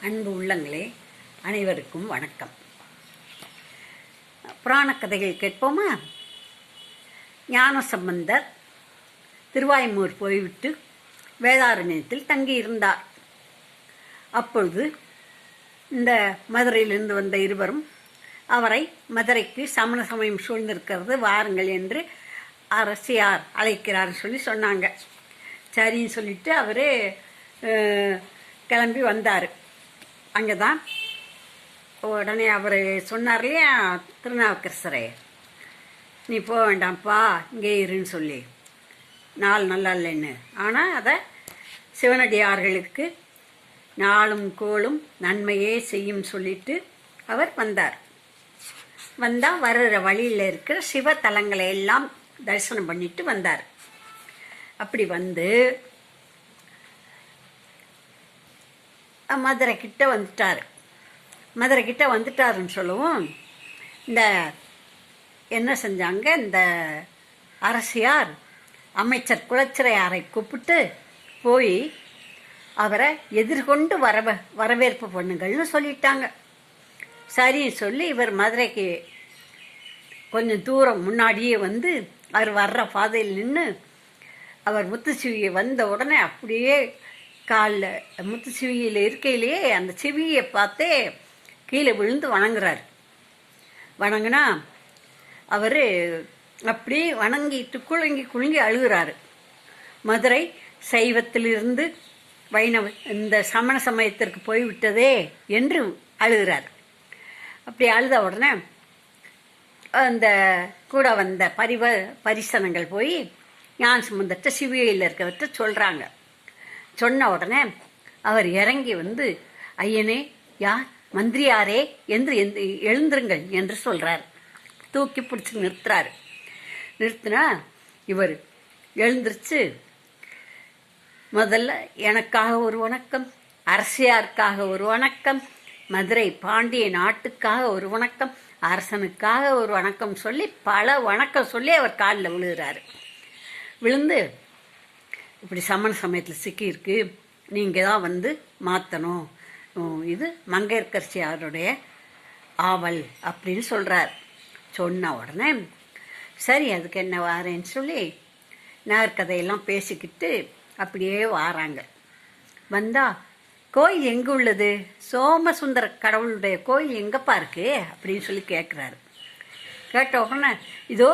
அன்பு உள்ளங்களே, அனைவருக்கும் வணக்கம். புராண கதைகள் கேட்போமா? ஞானசம்பந்தர் திருவாய்மூர் போய்விட்டு வேதாரண்யத்தில் தங்கியிருந்தார். அப்பொழுது இந்த மதுரையிலிருந்து வந்த இருவரும் அவரை மதுரைக்கு சமண சமயம் சூழ்ந்திருக்கிறது, வாருங்கள் என்று அரசியார் அழைக்கிறார் சொன்னாங்க. சரின்னு சொல்லிட்டு அவரே கிளம்பி வந்தார். அங்கே தான் உடனே அவர் சொன்னார் இல்லையா, திருநாவுக்கரசரே, நீ போக வேண்டாம்ப்பா, இங்கே இருன்னு சொல்லி, நாள் நல்லா இல்லைன்னு. ஆனால் அதை சிவனடியார்களுக்கு நாளும் கோளும் நன்மையே செய்யும் சொல்லிட்டு அவர் வந்தார். வந்தால் வர்ற வழியில் இருக்கிற சிவத்தலங்களை எல்லாம் தரிசனம் பண்ணிட்டு வந்தார். அப்படி வந்து மதுரை கிட்ட வந்துட்டாருன்னு சொல்லவும், இந்த என்ன செஞ்சாங்க, இந்த அரசியார் அமைச்சர் குலச்சிறையாரை கூப்பிட்டு போய் அவரை எதிர்கொண்டு வரவேற்பு பண்ணுங்கள்னு சொல்லிட்டாங்க. சரி சொல்லி இவர் மதுரைக்கு கொஞ்சம் தூரம் முன்னாடியே வந்து அவர் வர்ற பாதையில் நின்று அவர் முத்துச்சிவியை வந்த உடனே அப்படியே காலில் முத்துச்சிவியில் இருக்கையிலேயே அந்த சிவியை பார்த்தே கீழே விழுந்து வணங்குறார். வணங்கினா அவர் அப்படி வணங்கிட்டு குலுங்கி அழுகிறாரு. மதுரை சைவத்திலிருந்து வைணவ இந்த சமண சமயத்திற்கு போய்விட்டதே என்று அழுகிறார். அப்படி அழுத உடனே அந்த கூட வந்த பரிசனங்கள் போய் ஞானசம்பந்தர்கிட்ட சிவிகையில் இருக்கிறவர்கிட்ட சொல்கிறாங்க. சொன்ன உடனே அவர் இறங்கி வந்து, ஐயனே, யார் மந்திரியாரே என்று எழுந்திருங்கள் என்று சொல்கிறார். தூக்கி பிடிச்சி நிறுத்தினா இவர் எழுந்திருச்சு, முதல்ல எனக்காக ஒரு வணக்கம், அரசியாருக்காக ஒரு வணக்கம், மதுரை பாண்டிய நாட்டுக்காக ஒரு வணக்கம், அரசனுக்காக ஒரு வணக்கம் சொல்லி பல வணக்கம் சொல்லி அவர் காலில் விழுகிறாரு. விழுந்து, இப்படி சமண சமயத்தில் சிக்கியிருக்கு, நீங்கள் தான் வந்து மாற்றணும், இது மங்கையர்க்கரசியாருடைய ஆவல் அப்படின்னு சொல்கிறார். சொன்ன உடனே சரி, அதுக்கு என்ன வாரேன்னு சொல்லி நேர்கதையெல்லாம் பேசிக்கிட்டு அப்படியே வாராங்க. வந்தா கோயில் எங்கே உள்ளது, சோமசுந்தர கடவுளுடைய கோயில் எங்கப்பா இருக்கு அப்படின்னு சொல்லி கேட்குறாரு. கேட்ட உடனே இதோ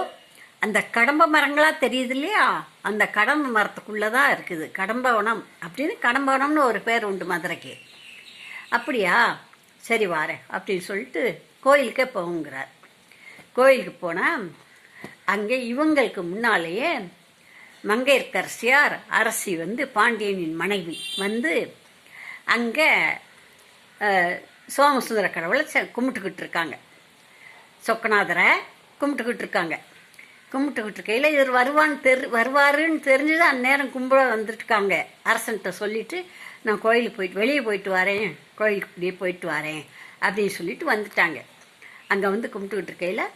அந்த கடம்ப மரங்களாக தெரியுது இல்லையா, அந்த கடம்ப மரத்துக்குள்ளதான் இருக்குது கடம்பவனம் அப்படின்னு. கடம்பவனம்னு ஒரு பேர் உண்டு மதுரைக்கு. அப்படியா, சரி வாரேன் அப்படின்னு சொல்லிட்டு கோயிலுக்கே போகுங்கிறார். கோயிலுக்கு போனால் அங்கே இவங்களுக்கு முன்னாலேயே மங்கையர்க்கரசியார் அரசி வந்து பாண்டியனின் மனைவி வந்து அங்கே சோமசுந்தர கடவுளை கும்பிட்டுக்கிட்டு இருக்காங்க. சொக்கநாதரை கும்பிட்டுக்கிட்டு இருக்காங்க. கும்பிட்டுக்கிட்டு இருக்கையில் இவர் வருவாருன்னு தெரிஞ்சுதான் அந்நேரம் கும்பிட வந்துட்டுருக்காங்க. அரசன்கிட்ட சொல்லிவிட்டு, நான் கோயிலுக்கு போயிட்டு வெளியே போயிட்டு வரேன், கோயிலுக்கு இப்படியே போயிட்டு வரேன் அப்படின்னு சொல்லிட்டு வந்துட்டாங்க. அங்கே வந்து கும்பிட்டுக்கிட்டு இருக்கையில்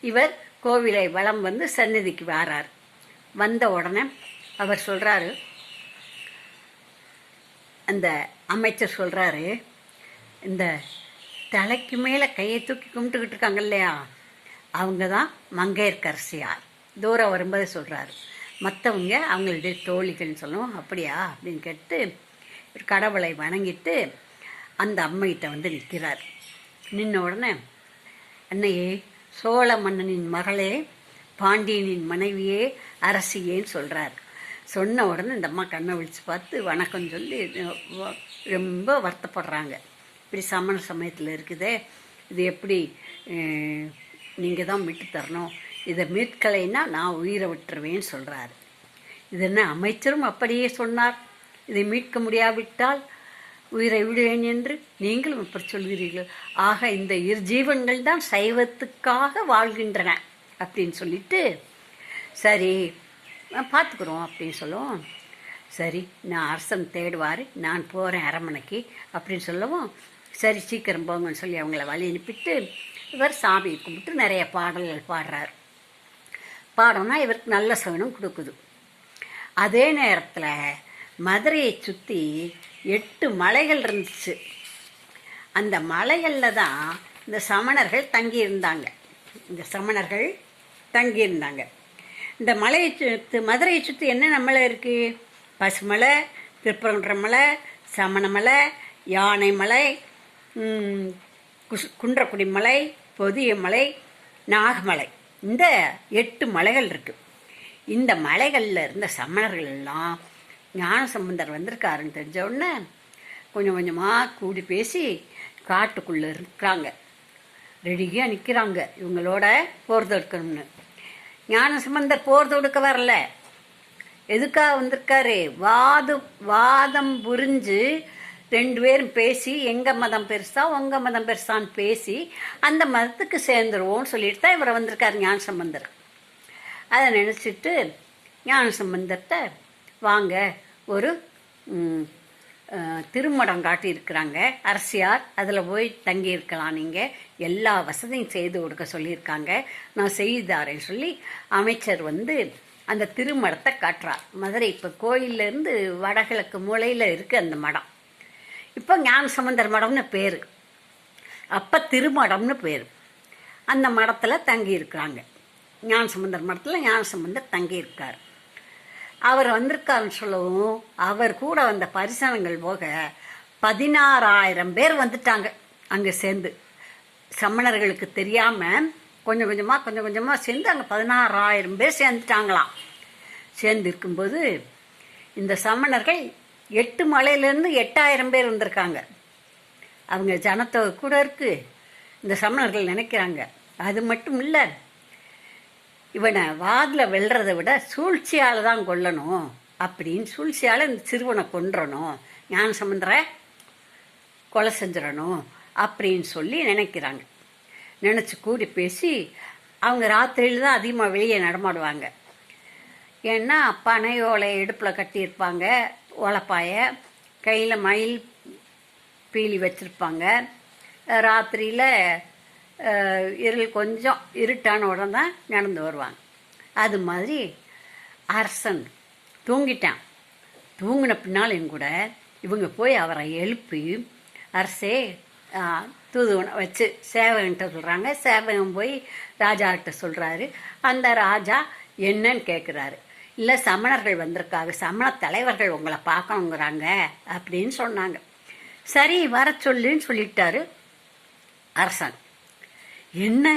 இவர் கோவிலை வலம் வந்து சன்னதிக்கு வரார். வந்த உடனே அவர் சொல்கிறாரு, அந்த அமைச்சர் சொல்கிறாரு, இந்த தலைக்கு மேலே கையை தூக்கி கும்பிட்டுக்கிட்டு இருக்காங்க இல்லையா, அவங்க தான் மங்கையர்க்கரசியார். தூரம் வரும்போது சொல்கிறாரு, மற்றவங்க அவங்களுடைய தோழிகள்னு சொல்லுவோம். அப்படியா அப்படின்னு கேட்டு கடவுளை வணங்கிட்டு அந்த அம்மைகிட்ட வந்து நிற்கிறார். நின்ன உடனே, அன்னையே, சோழ மன்னனின் மகளே, பாண்டியனின் மனைவியே, அரசியேன்னு சொல்கிறார். சொன்ன உடனே இந்த அம்மா கண்ணை விழித்து பார்த்து வணக்கம் சொல்லி ரொம்ப வருத்தப்படுறாங்க. இப்படி சமண சமயத்தில் இருக்குதே, இது எப்படி நீங்கள் தான் மீட்டு தரணும், இதை மீட்கலைன்னா நான் உயிரை விட்டுருவேன்னு சொல்கிறாரு. இது என்ன, அமைச்சரும் அப்படியே சொன்னார், இதை மீட்க முடியாவிட்டால் உயிரை விடுவேன் என்று நீங்களும் இப்படி சொல்கிறீர்கள். ஆக இந்த இரு ஜீவன்கள் தான் சைவத்துக்காக வாழ்கின்றன அப்படின்னு சொல்லிட்டு, சரி பார்த்துக்குறோம் அப்படின்னு சொல்லுவோம். சரி, நான் அரசன் தேடுவார், நான் போகிறேன் அரண்மனைக்கு அப்படின்னு சொல்லவும், சரி சீக்கிரம் போங்கன்னு சொல்லி அவங்கள வழி அனுப்பிட்டு இவர் சாமியை கும்பிட்டு நிறைய பாடல்கள் பாடுறார். பாடம்னா இவருக்கு நல்ல சகுனம் கொடுக்குது. அதே நேரத்தில் மதுரையை சுற்றி 8 மலைகள் இருந்துச்சு. அந்த மலைகளில் தான் இந்த சமணர்கள் தங்கியிருந்தாங்க. இந்த மலையை சுற்றி, மதுரையை சுற்றி என்னென்ன மலை இருக்குது? பசுமலை, திருப்பரங்குன்ற மலை, சமணமலை, யானை மலை, குன்றக்குடி மலை, பொதிய மலை, நாகமலை, இந்த 8 மலைகள் இருக்குது. இந்த மலைகளில் இருந்த சமணர்கள் எல்லாம் ஞானசம்பந்தர் வந்திருக்காருன்னு தெரிஞ்ச உடனே கொஞ்சம் கொஞ்சமாக கூடி பேசி காட்டுக்குள்ளே இருக்கிறாங்க, ரெடியாக நிற்கிறாங்க இவங்களோட போர் தொடுக்கணும்னு. ஞானசம்பந்தர் போர் தொடுக்க வரல, எதுக்காக வந்திருக்காரு? வாதம் புரிஞ்சு 2 பேரும் பேசி எங்கள் மதம் பெருசா உங்கள் மதம் பெருசான்னு பேசி அந்த மதத்துக்கு சேர்ந்துருவோம்னு சொல்லிட்டு தான் இவரை வந்திருக்காரு ஞானசம்பந்தர். அதை நினச்சிட்டு ஞானசம்பந்தத்தை வாங்க ஒரு திருமடம் காட்டியிருக்கிறாங்க அரசியார், அதில் போய் தங்கியிருக்கலாம், நீங்கள் எல்லா வசதியும் செய்து கொடுக்க சொல்லியிருக்காங்க, நான் செய்தாரேன்னு சொல்லி அமைச்சர் வந்து அந்த திருமடத்தை காட்டுறார். மதுரை இப்போ கோயிலேருந்து வடகிழக்கு மூலையில் இருக்குது அந்த மடம். இப்போ ஞானசம்பந்தர் மடம்னு பேர், அப்போ திருமடம்னு பேர். அந்த மடத்தில் தங்கியிருக்கிறாங்க. ஞானசம்பந்தர் மடத்தில் ஞானசம்பந்தர் தங்கியிருக்கார். அவர் வந்திருக்காருன்னு சொல்லவும் அவர் கூட வந்த பரிசனங்கள் போக 16,000 பேர் வந்துட்டாங்க அங்கே சேர்ந்து. சமணர்களுக்கு தெரியாமல் கொஞ்சம் கொஞ்சமாக சேர்ந்து அங்கே 16,000 பேர் சேர்ந்துட்டாங்களாம். சேர்ந்து இருக்கும்போது இந்த சமணர்கள் 8 மலையிலேருந்து 8,000 பேர் வந்திருக்காங்க. அவங்க ஜனத்தொகை கூட இருக்குது. இந்த சமணர்கள் நினைக்கிறாங்க அது மட்டும் இல்லை, இவனை வாதில் வெல்றதை விட சூழ்ச்சியால் தான் கொல்லணும் அப்படின்னு, சூழ்ச்சியால் இந்த சிறுவனை கொன்றணும், ஞானசம்பந்தரை கொலை செஞ்சிடணும் அப்படின்னு சொல்லி நினைக்கிறாங்க. நினச்சி கூடி பேசி அவங்க ராத்திரியில் தான் அதிகமாக வெளியே நடமாடுவாங்க. ஏன்னா பனை ஓலை இடுப்பில் கட்டியிருப்பாங்க, ஓலைப்பாய கையில் மயில் பீலி வச்சுருப்பாங்க. ராத்திரியில் இருள் கொஞ்சம் இருட்டான உடனே தான் நடந்து வருவாங்க. அது மாதிரி அரசன் தூங்கிட்டான். தூங்கின பின்னாலும் கூட இவங்க போய் அவரை எழுப்பி, அரசே தூதுவனை வச்சு சேவகன்கிட்ட சொல்கிறாங்க. சேவகன் போய் ராஜாக்கிட்ட சொல்கிறாரு. அந்த ராஜா என்னன்னு கேட்குறாரு. இல்லை சமணர்கள் வந்திருக்காங்க, சமண தலைவர்கள் உங்களை பார்க்கணுங்கிறாங்க அப்படின்னு சொன்னாங்க. சரி வர சொல்லுன்னு சொல்லிட்டாரு அரசன். என்ன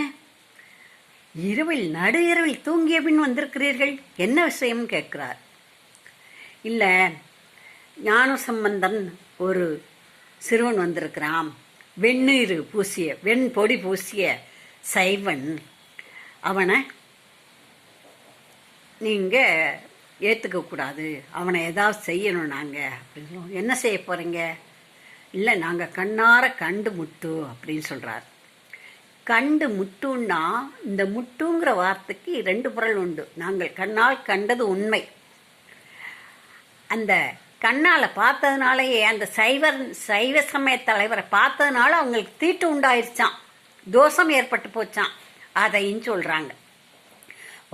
நடு இரவில் தூங்கிய பின் வந்திருக்கிறீர்கள், என்ன விஷயம்னு கேட்கிறார். இல்லை ஞானசம்பந்தன் ஒரு சிறுவன் வந்திருக்கிறான், வெண்பொடி பூசிய சைவன், அவனை நீங்கள் ஏற்றுக்கக்கூடாது, அவனை ஏதாவது செய்யணும் நாங்கள் அப்படின்னு. என்ன செய்ய போகிறீங்க? இல்லை நாங்கள் கண்ணார கண்டு முட்டு அப்படின்னு சொல்கிறார். கண்டு முட்டுன்னா இந்த முட்டுங்கிற வார்த்தைக்கு 2 பொருள் உண்டு. நாங்கள் கண்ணால் கண்டது உண்மை. அந்த கண்ணால் பார்த்ததுனாலேயே அந்த சைவ சமய தலைவரை பார்த்ததுனால அவங்களுக்கு தீட்டு உண்டாயிருச்சான், தோஷம் ஏற்பட்டு போச்சான், அதையும் சொல்கிறாங்க.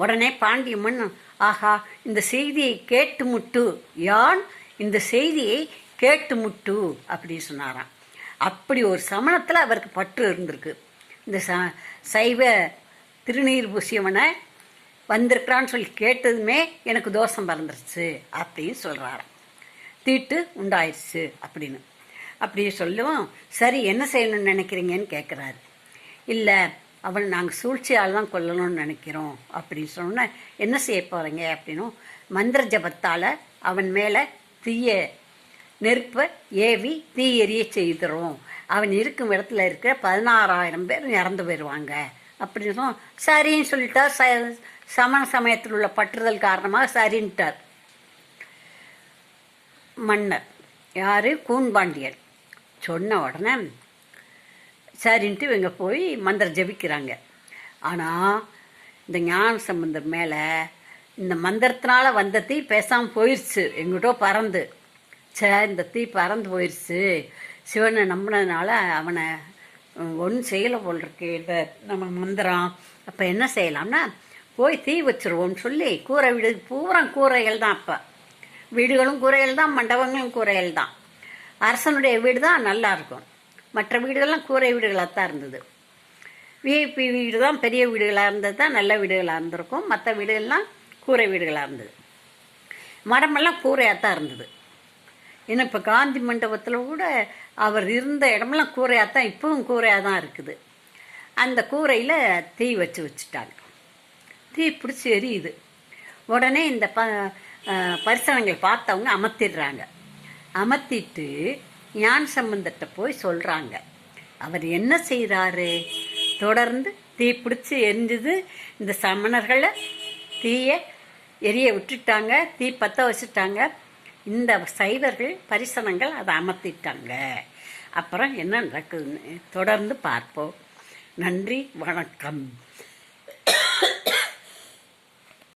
உடனே பாண்டியம்மன், ஆஹா இந்த செய்தியை கேட்டு முட்டு, யான் இந்த செய்தியை கேட்டு முட்டு அப்படின்னு சொன்னாராம். அப்படி ஒரு சமணத்தில் அவருக்கு பற்று இருந்திருக்கு. இந்த சைவ திருநீர் பூசியவனை வந்திருக்கிறான்னு சொல்லி கேட்டதுமே எனக்கு தோஷம் பறந்துருச்சு அப்படின்னு சொல்கிறாராம், தீட்டு உண்டாயிருச்சு அப்படின்னு. அப்படி சொல்லுவோம். சரி என்ன செய்யணும்னு நினைக்கிறீங்கன்னு கேட்குறாரு. இல்லை அவனை நாங்கள் சூழ்ச்சியால் தான் கொல்லணும்னு நினைக்கிறோம் அப்படின்னு சொன்னோன்னே, என்ன செய்ய போகிறீங்க அப்படின்னும், மந்திர ஜபத்தால் அவன் மேலே தீய நெருப்பை ஏவி தீ எரிய செய்துறோம், அவன் இருக்கும் இடத்துல இருக்கிற 16,000 பேர் இறந்து போயிடுவாங்க அப்படின்னு சரின்னு சொல்லிட்டார். சமண சமயத்தில் உள்ள பற்றுதல் காரணமாக சரின்ட்டார் மன்னர். யார்? கூன்பாண்டியன். சொன்ன உடனே சரின்ட்டு இவங்க போய் மந்திரம் ஜபிக்கிறாங்க. ஆனால் இந்த ஞானசம்பந்தர் மேலே இந்த மந்திரத்தினால வந்த தீ பேசாமல் போயிடுச்சு, எங்கிட்டோ பறந்து. இந்த தீ பறந்து போயிடுச்சு, சிவனை நம்பினதுனால அவனை ஒன்றும் செய்யலை போல் இருக்கு இந்த நம்ம மந்திரம். அப்போ என்ன செய்யலாம்னா போய் தீ வச்சுருவோம்னு சொல்லி, கூரை வீடு பூரா கூரைகள் தான், அப்போ வீடுகளும் கூரைகள் தான், மண்டபங்களும் கூரைகள் தான். அரசனுடைய வீடு தான் நல்லா இருக்கும், மற்ற வீடுகள்லாம் கூரை வீடுகளாக தான் இருந்தது. விஐபி வீடு தான் பெரிய வீடுகளாக இருந்தது தான் நல்ல வீடுகளாக இருந்திருக்கும். மற்ற வீடுகள்லாம் கூரை வீடுகளாக இருந்தது. மரமெல்லாம் கூரையாக தான் இருந்தது. ஏன்னா இப்போ காந்தி மண்டபத்தில் கூட அவர் இருந்த இடமெல்லாம் கூரையாக தான், இப்பவும் கூரையாக தான் இருக்குது. அந்த கூரையில் தீ வச்சுட்டாங்க. தீ பிடிச்சி எரியுது. உடனே இந்த பரிசனங்கள் பார்த்தவங்க அமர்த்திடுறாங்க. அமர்த்திட்டு ஞான சம்பந்தத்தை போய் சொல்கிறாங்க. அவர் என்ன செய்கிறாரு? தொடர்ந்து தீ பிடிச்சி எரிஞ்சுது. இந்த சமணர்களை தீயை எரிய விட்டுட்டாங்க, தீ பற்ற வச்சுட்டாங்க. இந்த சைவர்கள் பரிசனங்கள் அதை அமர்த்திட்டாங்க. அப்புறம் என்ன நடக்குதுன்னு தொடர்ந்து பார்ப்போம். நன்றி, வணக்கம்.